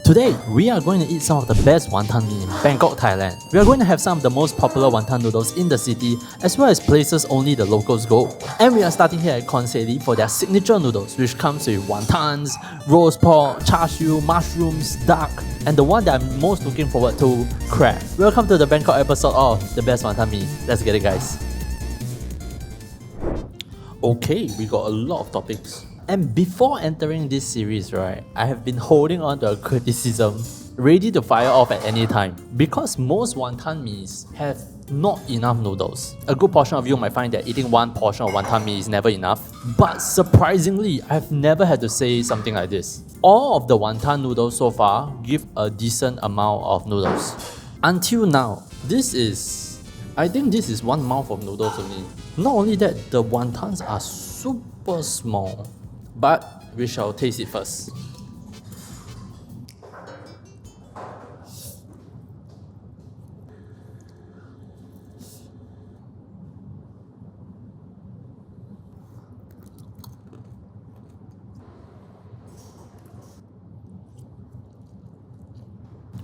Today, we are going to eat some of the best Wanton Mee in Bangkok, Thailand. We are going to have some of the most popular wonton noodles in the city, as well as places only the locals go. And we are starting here at Khwang for their signature noodles, which comes with wontons, roast pork, char siu, mushrooms, duck, and the one that I'm most looking forward to, crab. Welcome to the Bangkok episode of the best Wanton Mee. Let's get it, guys. Okay, we got a lot of topics. And before entering this series, right, I have been holding on to a criticism, ready to fire off at any time. Because most Wanton Mees have not enough noodles. A good portion of you might find that eating one portion of Wanton Mee is never enough. But surprisingly, I've never had to say something like this. All of the wonton noodles so far give a decent amount of noodles. Until now, I think this is one mouth of noodles only. Not only that, the wontons are super small. But we shall taste it first.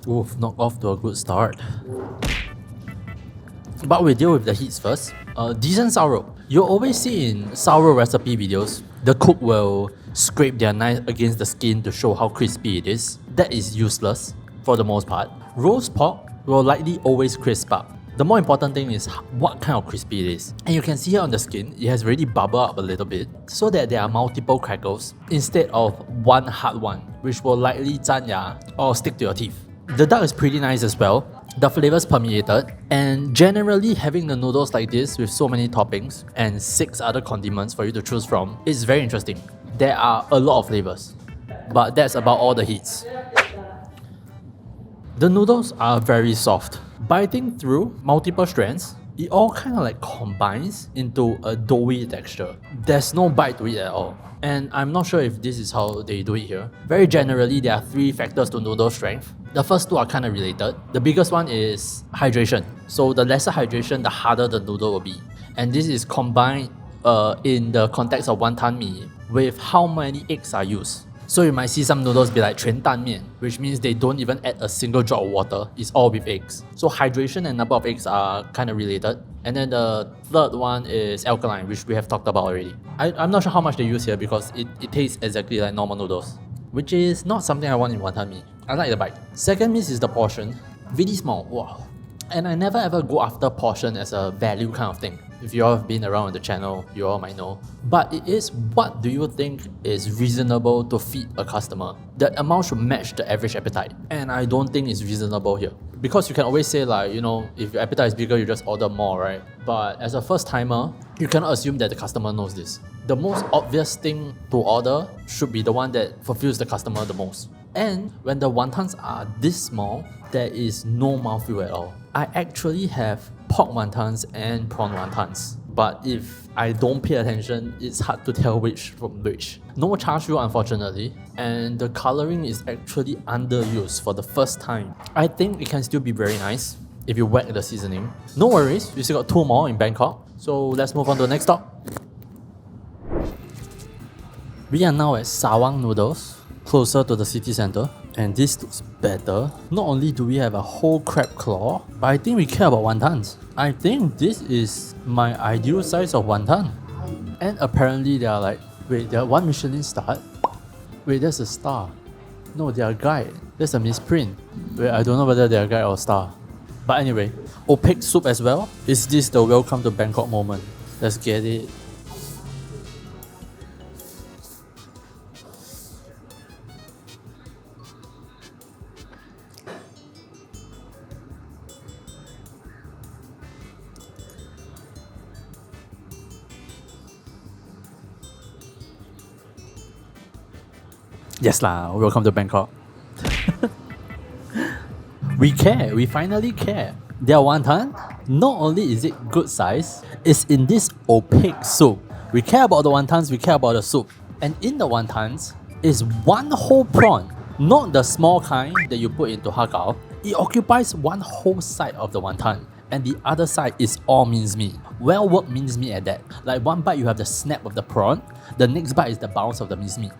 Oof, not off to a good start. But we deal with the heats first. Decent sourdough. You'll always see in sourdough recipe videos, the cook will scrape their knife against the skin to show how crispy it is. That is useless for the most part. Roast pork will likely always crisp up. The more important thing is what kind of crispy it is. And you can see here on the skin, it has already bubbled up a little bit so that there are multiple crackles instead of one hard one, which will likely 粘牙 or stick to your teeth. The duck is pretty nice as well. The flavors permeated, and generally having the noodles like this with so many toppings and 6 other condiments for you to choose from is very interesting. There are a lot of flavors, but that's about all the heats. The noodles are very soft. Biting through multiple strands, it all kind of like combines into a doughy texture. There's no bite to it at all. And I'm not sure if this is how they do it here. Very generally, there are 3 factors to noodle strength. The first 2 are kind of related. The biggest one is hydration. So the lesser hydration, the harder the noodle will be. And this is combined in the context of Wanton Mee with how many eggs are used. So you might see some noodles be like 全蛋面, which means they don't even add a single drop of water. It's all with eggs. So hydration and number of eggs are kind of related. And then the third one is alkaline, which we have talked about already. I'm not sure how much they use here because it tastes exactly like normal noodles, which is not something I want in Wanton Mee. I like the bite. Second miss is the portion. Really small. Wow. And I never ever go after portion as a value kind of thing. If you all have been around the channel, you all might know. But it is, what do you think is reasonable to feed a customer? That amount should match the average appetite. And I don't think it's reasonable here. Because you can always say like, you know, if your appetite is bigger, you just order more, right? But as a first timer, you cannot assume that the customer knows this. The most obvious thing to order should be the one that fulfills the customer the most. And when the wontons are this small, there is no mouthfeel at all. I actually have pork wontons and prawn wontons. But if I don't pay attention, it's hard to tell which from which. No char siu, unfortunately, and the colouring is actually underused for the first time. I think it can still be very nice if you whack the seasoning. No worries, we still got 2 more in Bangkok. So let's move on to the next stop. We are now at Sawang Noodles, closer to the city centre, and this looks better. Not only do we have a whole crab claw, but I think we care about wontons. I think this is my ideal size of wonton. And apparently they are like, wait, they are 1 Michelin star? Wait, that's a star. No, they are a guide. That's a misprint. Wait, I don't know whether they are a guide or a star. But anyway, opaque soup as well. Is this the welcome to Bangkok moment? Let's get it. Yes lah, welcome to Bangkok. We care, we finally care. Their wonton, not only is it good size, it's in this opaque soup. We care about the wontons, we care about the soup. And in the wontons is 1 whole prawn, not the small kind that you put into hakao. It occupies 1 whole side of the wonton. And the other side is all mincemeat. Well worked mincemeat at that. Like one bite you have the snap of the prawn, the next bite is the bounce of the mincemeat.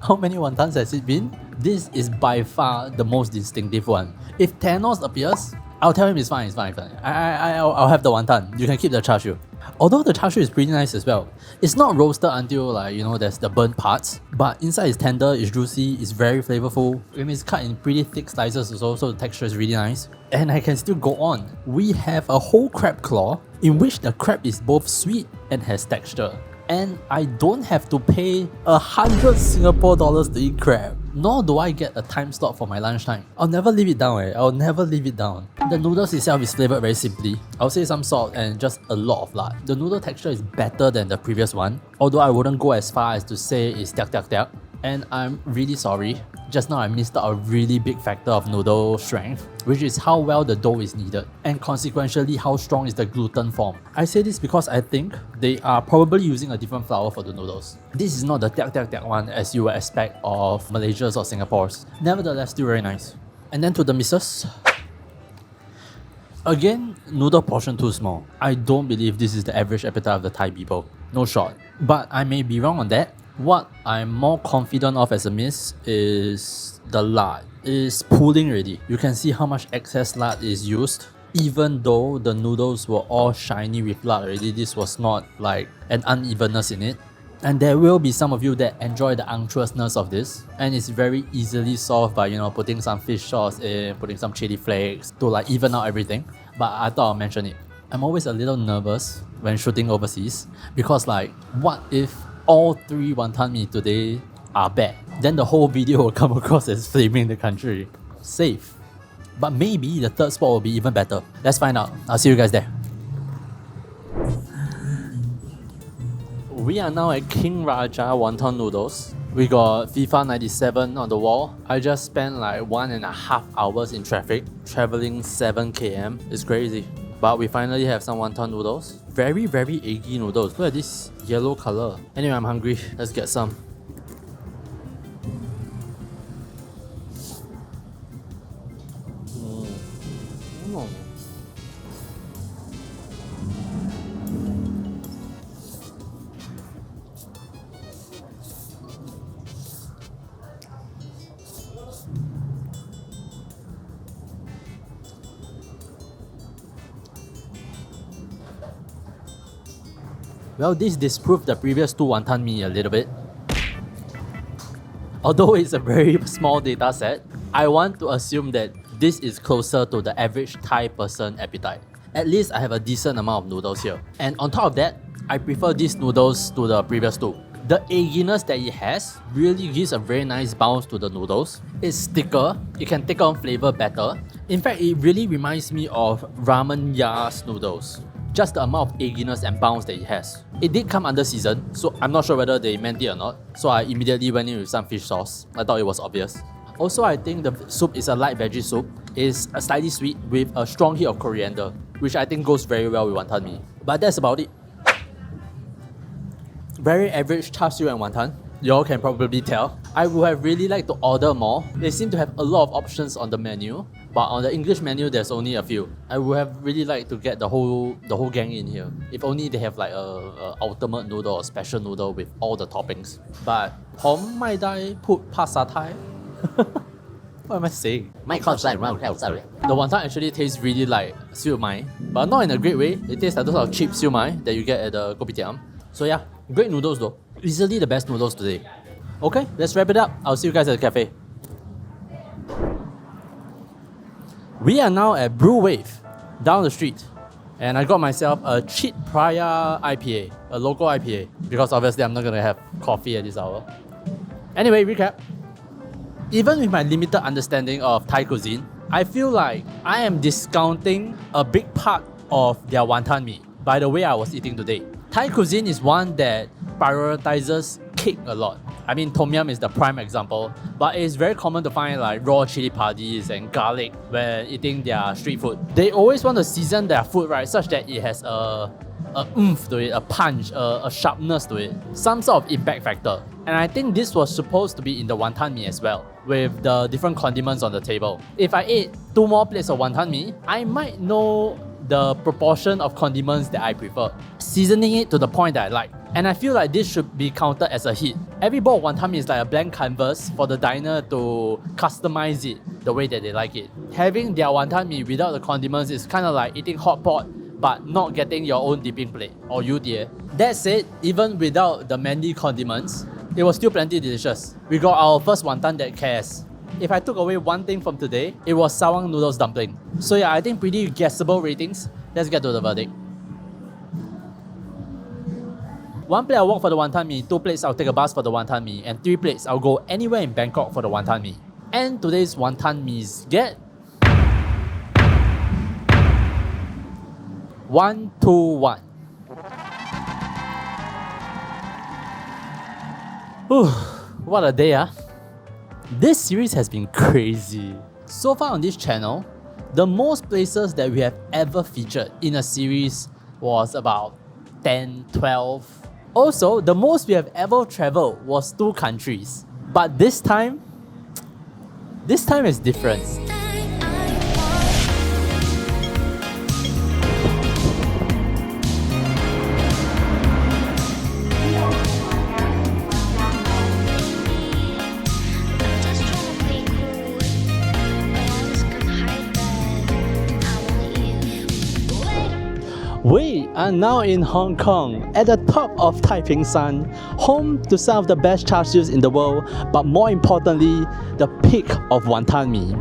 How many wontons has it been? This is by far the most distinctive one. If Thanos appears, I'll tell him it's fine, it's fine, it's fine. I'll have the wonton. You can keep the char siu. Although the char siu is pretty nice as well. It's not roasted until like, you know, there's the burnt parts. But inside is tender, it's juicy, it's very flavorful. It's cut in pretty thick slices as well, so the texture is really nice. And I can still go on. We have a whole crab claw in which the crab is both sweet and has texture. And I don't have to pay 100 Singapore dollars to eat crab. Nor do I get a time slot for my lunchtime. I'll never leave it down. I'll never leave it down. The noodles itself is flavoured very simply. I'll say some salt and just a lot of lard. The noodle texture is better than the previous one, although I wouldn't go as far as to say it's tiak tiak tiak. And I'm really sorry. Just now I missed out a really big factor of noodle strength, which is how well the dough is kneaded, and consequentially how strong is the gluten form. I say this because I think they are probably using a different flour for the noodles. This is not the tiak tiak tiak one as you would expect of Malaysia's or Singapore's. Nevertheless, still very nice. And then to the missus. Again, noodle portion too small. I don't believe this is the average appetite of the Thai people. No shot. But I may be wrong on that. What I'm more confident of as a miss is the lard. It's pooling already. You can see how much excess lard is used. Even though the noodles were all shiny with lard already, this was not like an unevenness in it. And there will be some of you that enjoy the unctuousness of this, and it's very easily solved by, you know, putting some fish sauce in, putting some chili flakes to like even out everything. But I thought I'll mention it. I'm always a little nervous when shooting overseas because like, what if all 3 Wanton Mee today are bad? Then the whole video will come across as flaming the country. Safe. But maybe the third spot will be even better. Let's find out. I'll see you guys there. We are now at King Raja Wonton Noodles. We got FIFA 97 on the wall. I just spent like 1.5 hours in traffic, traveling 7 km. It's crazy. But we finally have some wonton noodles. Very, very eggy noodles. Look at this yellow color. Anyway, I'm hungry. Let's get some. Well, this disproved the previous 2 Wanton Mee a little bit. Although it's a very small data set, I want to assume that this is closer to the average Thai person appetite. At least I have a decent amount of noodles here. And on top of that, I prefer these noodles to the previous 2. The egginess that it has really gives a very nice bounce to the noodles. It's thicker, it can take on flavor better. In fact, it really reminds me of Ramen Ya's noodles. Just the amount of egginess and bounce that it has. It did come under season, so I'm not sure whether they meant it or not. So I immediately went in with some fish sauce. I thought it was obvious. Also, I think the soup is a light veggie soup. It's slightly sweet with a strong hit of coriander, which I think goes very well with Wanton Mee. But that's about it. Very average char siu and wonton. Y'all can probably tell. I would have really liked to order more. They seem to have a lot of options on the menu, but on the English menu there's only a few. I would have really liked to get the whole gang in here. If only they have like a ultimate noodle or special noodle with all the toppings. But Hom Mai Dai put pasta Thai. What am I saying? The wonton actually tastes really like siu mai, but not in a great way. It tastes like those sort of cheap siu mai that you get at the kopitiam. So yeah, great noodles though. Easily the best noodles today. Okay, let's wrap it up. I'll see you guys at the cafe. We are now at Brew Wave, down the street. And I got myself a cheap Phraya IPA, a local IPA, because obviously I'm not gonna have coffee at this hour. Anyway, recap. Even with my limited understanding of Thai cuisine, I feel like I am discounting a big part of their Wanton Mee by the way I was eating today. Thai cuisine is one that prioritizes kick a lot. I mean, Tom Yum is the prime example, but it's very common to find like raw chili padis and garlic when eating their street food. They always want to season their food right such that it has a oomph to it, a punch, a sharpness to it, some sort of impact factor. And I think this was supposed to be in the Wanton Mee as well, with the different condiments on the table. If I ate 2 more plates of Wanton Mee, I might know the proportion of condiments that I prefer, seasoning it to the point that I like. And I feel like this should be counted as a hit. Every bowl of Wanton Mee is like a blank canvas for the diner to customize it the way that they like it. Having their Wanton Mee without the condiments is kind of like eating hot pot but not getting your own dipping plate or yutie. That said, even without the many condiments, it was still plenty delicious. We got our first wonton that cares. If I took away one thing from today, it was Sawang Noodles dumpling. So yeah, I think pretty guessable ratings. Let's get to the verdict. 1 plate I'll walk for the Wanton Mee, 2 plates I'll take a bus for the Wanton Mee, and 3 plates I'll go anywhere in Bangkok for the Wanton Mee. And today's Wanton Mees get 1, 2, 1. Whew, what a day, huh? This series has been crazy. So far on this channel, the most places that we have ever featured in a series was about 10, 12. Also, the most we have ever traveled was 2 countries. But this time is different. We are now in Hong Kong, at the top of Taiping San, home to some of the best char sius in the world, but more importantly, the peak of Wanton Mee.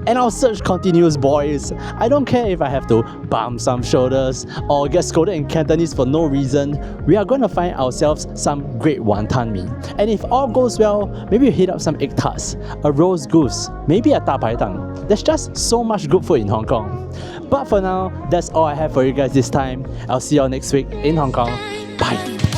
And our search continues, boys. I don't care if I have to bump some shoulders or get scolded in Cantonese for no reason, we are going to find ourselves some great Wanton Mee. And if all goes well, maybe we hit up some egg tarts, a roast goose, maybe a da pai tang. There's just so much good food in Hong Kong. But for now, that's all I have for you guys this time. I'll see you all next week in Hong Kong. Bye!